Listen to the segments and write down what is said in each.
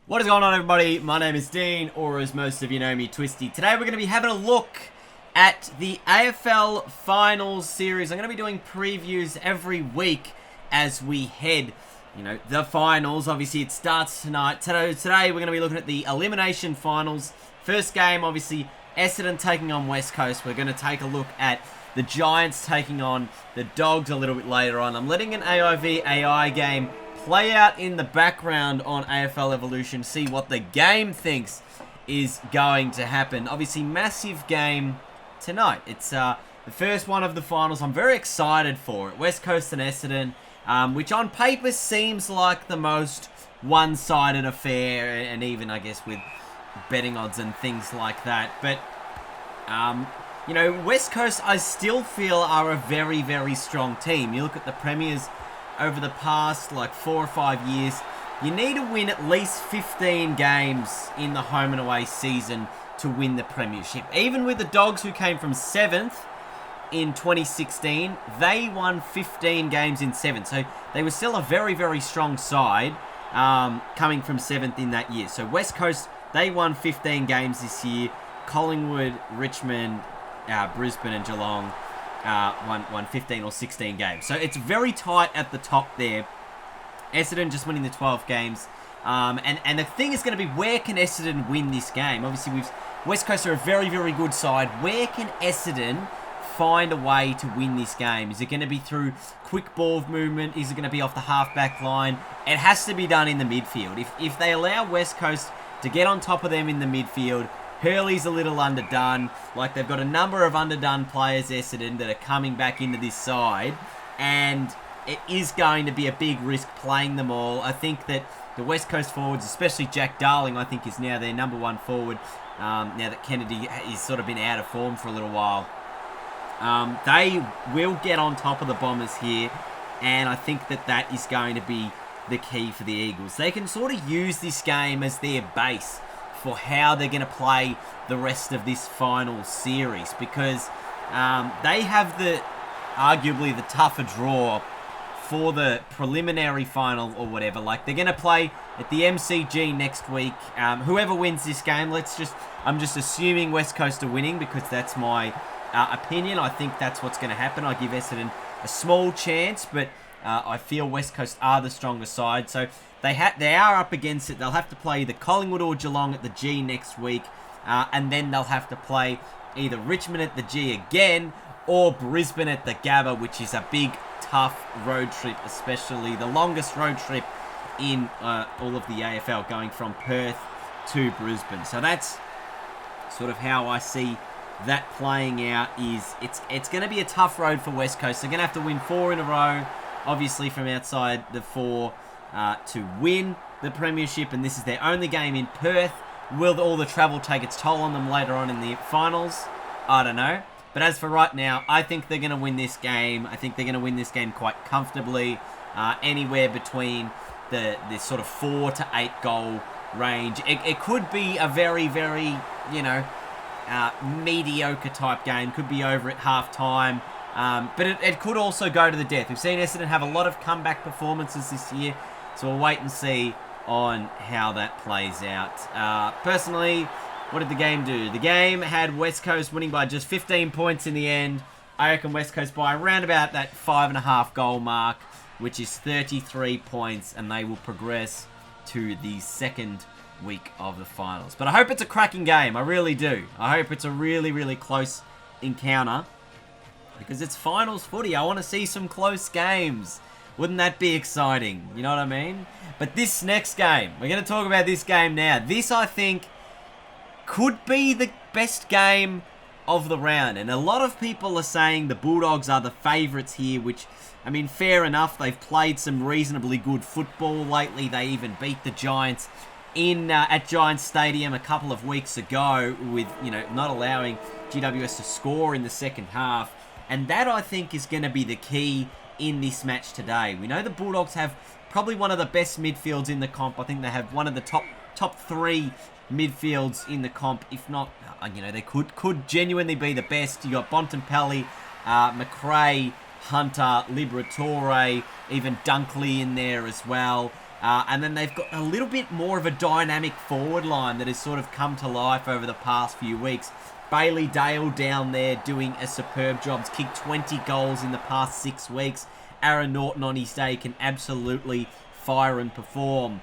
What is going on, everybody? My name is Dean, or as most of you know me, Twisty. Today we're going to be having a look at the AFL Finals series. I'm going to be doing previews every week as we head, the finals. Obviously, it starts tonight. Today we're going to be looking at the Elimination Finals. First game, obviously, Essendon taking on West Coast. We're going to take a look at the Giants taking on the Dogs a little bit later on. I'm letting an AIV AI game play out in the background on AFL Evolution, see what the game thinks is going to happen. Obviously, massive game tonight. It's the first one of the finals. I'm very excited for it. West Coast and Essendon, which on paper seems like the most one-sided affair, and even, I guess, with betting odds and things like that. But, West Coast, I still feel, are a very, very strong team. You look at the Premiers over the past 4 or 5 years, you need to win at least 15 games in the home and away season to win the premiership. Even with the Dogs, who came from 7th in 2016, they won 15 games in 7. So they were still a very, very strong side coming from 7th in that year. So West Coast, they won 15 games this year. Collingwood, Richmond, Brisbane and Geelong won 15 or 16 games. So it's very tight at the top there. Essendon just winning the 12 games. And the thing is going to be, where can Essendon win this game? Obviously, West Coast are a very, very good side. Where can Essendon find a way to win this game? Is it going to be through quick ball movement? Is it going to be off the half-back line? It has to be done in the midfield. If they allow West Coast to get on top of them in the midfield, Hurley's a little underdone. They've got a number of underdone players, Essendon, that are coming back into this side. And it is going to be a big risk playing them all. I think that the West Coast forwards, especially Jack Darling, I think is now their number one forward. Now that Kennedy has sort of been out of form for a little while. They will get on top of the Bombers here. And I think that is going to be the key for the Eagles. They can sort of use this game as their base for how they're going to play the rest of this final series, because they have arguably the tougher draw for the preliminary final or whatever. They're going to play at the MCG next week. Whoever wins this game, I'm just assuming West Coast are winning, because that's my opinion. I think that's what's going to happen. I give Essendon a small chance, but I feel West Coast are the stronger side. So they are up against it. They'll have to play either Collingwood or Geelong at the G next week, and then they'll have to play either Richmond at the G again or Brisbane at the Gabba, which is a big, tough road trip, especially the longest road trip in all of the AFL, going from Perth to Brisbane. So that's sort of how I see that playing out. It's going to be a tough road for West Coast. They're going to have to win 4 in a row, obviously from outside the 4, to win the premiership, and this is their only game in Perth. Will all the travel take its toll on them later on in the finals? I don't know. But as for right now, I think they're going to win this game. I think they're going to win this game quite comfortably, anywhere between the sort of 4 to 8 goal range. It could be a very, very, mediocre type game. Could be over at half-time. But it could also go to the death. We've seen Essendon have a lot of comeback performances this year, so we'll wait and see on how that plays out. Personally, what did the game do? The game had West Coast winning by just 15 points in the end. I reckon West Coast by around about that 5.5 goal mark, which is 33 points, and they will progress to the second week of the finals. But I hope it's a cracking game. I really do. I hope it's a really, really close encounter, because it's finals footy. I want to see some close games. Wouldn't that be exciting? You know what I mean? But this next game, we're going to talk about this game now. This, I think, could be the best game of the round. And a lot of people are saying the Bulldogs are the favourites here, which, fair enough. They've played some reasonably good football lately. They even beat the Giants at Giants Stadium a couple of weeks ago with, not allowing GWS to score in the second half. And that, I think, is going to be the key in this match today. We know the Bulldogs have probably one of the best midfields in the comp. I think they have one of the top 3 midfields in the comp, if not, they could genuinely be the best. You got Bontempelli, McRae, Hunter, Liberatore, even Dunkley in there as well. And then they've got a little bit more of a dynamic forward line that has sort of come to life over the past few weeks. Bailey Dale down there doing a superb job. He's kicked 20 goals in the past 6 weeks. Aaron Norton on his day can absolutely fire and perform.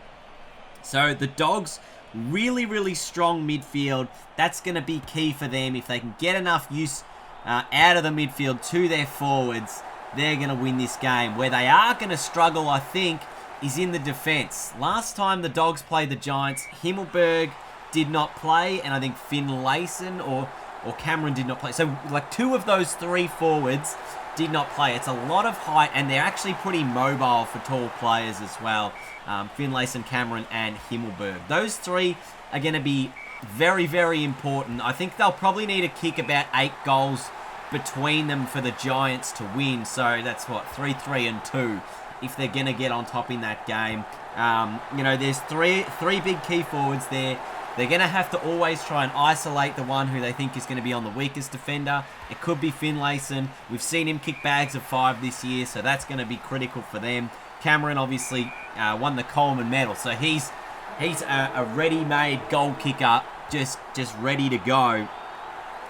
So the Dogs, really, really strong midfield. That's going to be key for them. If they can get enough use out of the midfield to their forwards, they're going to win this game. Where they are going to struggle, I think, is in the defence. Last time the Dogs played the Giants, Himmelberg did not play, and I think Finlayson or Cameron did not play. So, like, 2 of those 3 forwards did not play. It's a lot of height, and they're actually pretty mobile for tall players as well. Finlayson, Cameron, and Himmelberg. Those 3 are going to be very, very important. I think they'll probably need to kick about 8 goals between them for the Giants to win. So, that's what, 3-3 and 2. If they're going to get on top in that game. You know, there's three big key forwards there. They're going to have to always try and isolate the one who they think is going to be on the weakest defender. It could be Finlayson. We've seen him kick bags of 5 this year, so that's going to be critical for them. Cameron obviously won the Coleman medal, so he's a ready-made goal kicker, just ready to go.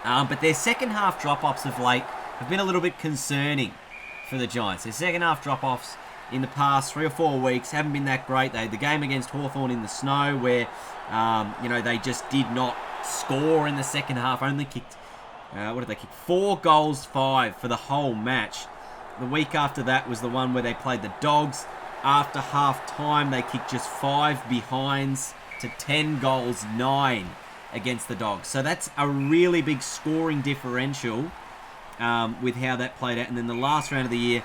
But their second half drop-offs of late have been a little bit concerning for the Giants. Their second half drop-offs in the past 3 or 4 weeks haven't been that great. They had the game against Hawthorn in the snow where, you know, they just did not score in the second half. Only kicked, 4 goals, 5 for the whole match. The week after that was the one where they played the Dogs. After half-time, they kicked just 5 behinds to 10 goals, 9 against the Dogs. So that's a really big scoring differential with how that played out. And then the last round of the year,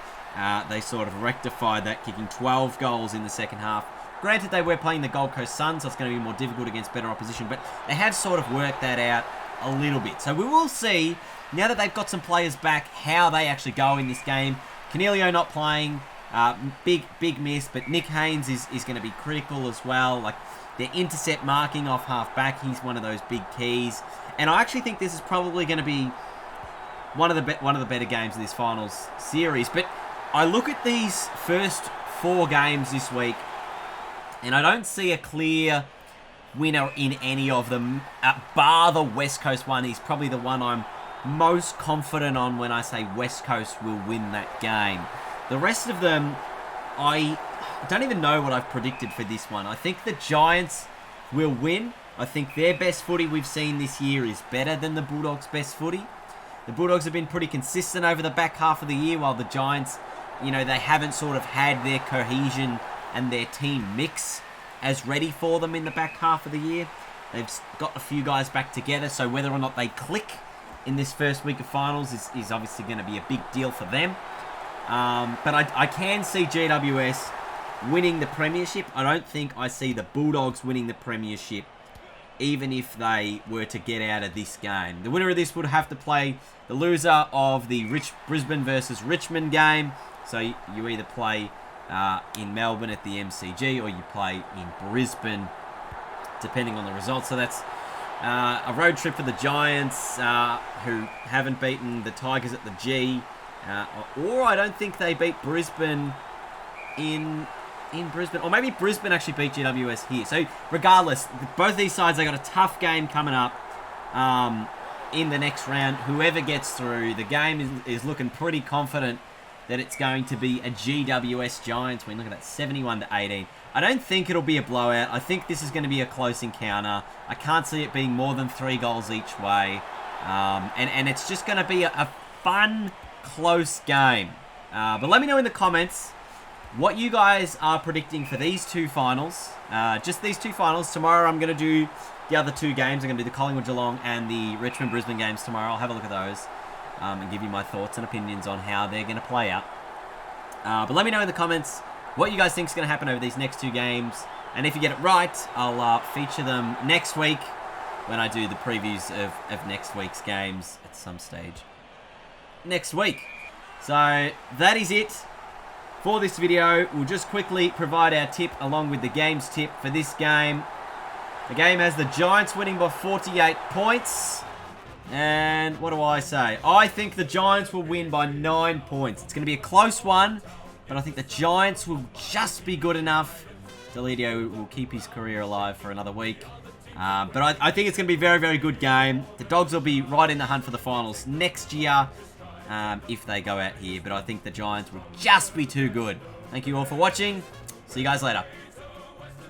they sort of rectified that, kicking 12 goals in the second half. Granted, they were playing the Gold Coast Suns, so it's going to be more difficult against better opposition, but they have sort of worked that out a little bit. So we will see, now that they've got some players back, how they actually go in this game. Canelio not playing, big miss, but Nick Haynes is going to be critical as well. Like, their intercept marking off half-back, he's one of those big keys. And I actually think this is probably going to be one of the better games of this finals series. But I look at these first 4 games this week, and I don't see a clear winner in any of them, bar the West Coast one. He's probably the one I'm most confident on when I say West Coast will win that game. The rest of them, I don't even know what I've predicted for this one. I think the Giants will win. I think their best footy we've seen this year is better than the Bulldogs' best footy. The Bulldogs have been pretty consistent over the back half of the year, while the Giants, you know, they haven't sort of had their cohesion and their team mix as ready for them in the back half of the year. They've got a few guys back together, so whether or not they click in this first week of finals is obviously going to be a big deal for them. But I can see GWS winning the premiership. I don't think I see the Bulldogs winning the premiership, even if they were to get out of this game. The winner of this would have to play the loser of the Brisbane versus Richmond game. So you either play in Melbourne at the MCG or you play in Brisbane, depending on the result. So that's a road trip for the Giants, who haven't beaten the Tigers at the G. Or I don't think they beat Brisbane in Brisbane. Or maybe Brisbane actually beat GWS here. So regardless, both these sides, they got a tough game coming up in the next round. Whoever gets through, the game is looking pretty confident that it's going to be a GWS Giants win. Look at that, 71-18. I don't think it'll be a blowout. I think this is going to be a close encounter. I can't see it being more than 3 goals each way. And it's just going to be a fun, close game. But let me know in the comments what you guys are predicting for these 2 finals. Just these 2 finals. Tomorrow I'm going to do the other 2 games. I'm going to do the Collingwood-Geelong and the Richmond-Brisbane games tomorrow. I'll have a look at those. And give you my thoughts and opinions on how they're going to play out. But let me know in the comments what you guys think is going to happen over these next 2 games. And if you get it right, I'll feature them next week when I do the previews of next week's games at some stage next week. So that is it for this video. We'll just quickly provide our tip along with the game's tip for this game. The game has the Giants winning by 48 points. And what do I say? I think the Giants will win by 9 points. It's going to be a close one, but I think the Giants will just be good enough Delidio will keep his career alive for another week. But I think it's going to be a very, very good game. The Dogs will be right in the hunt for the finals next year if they go out here. But I think the Giants will just be too good. Thank you all for watching. See you guys later.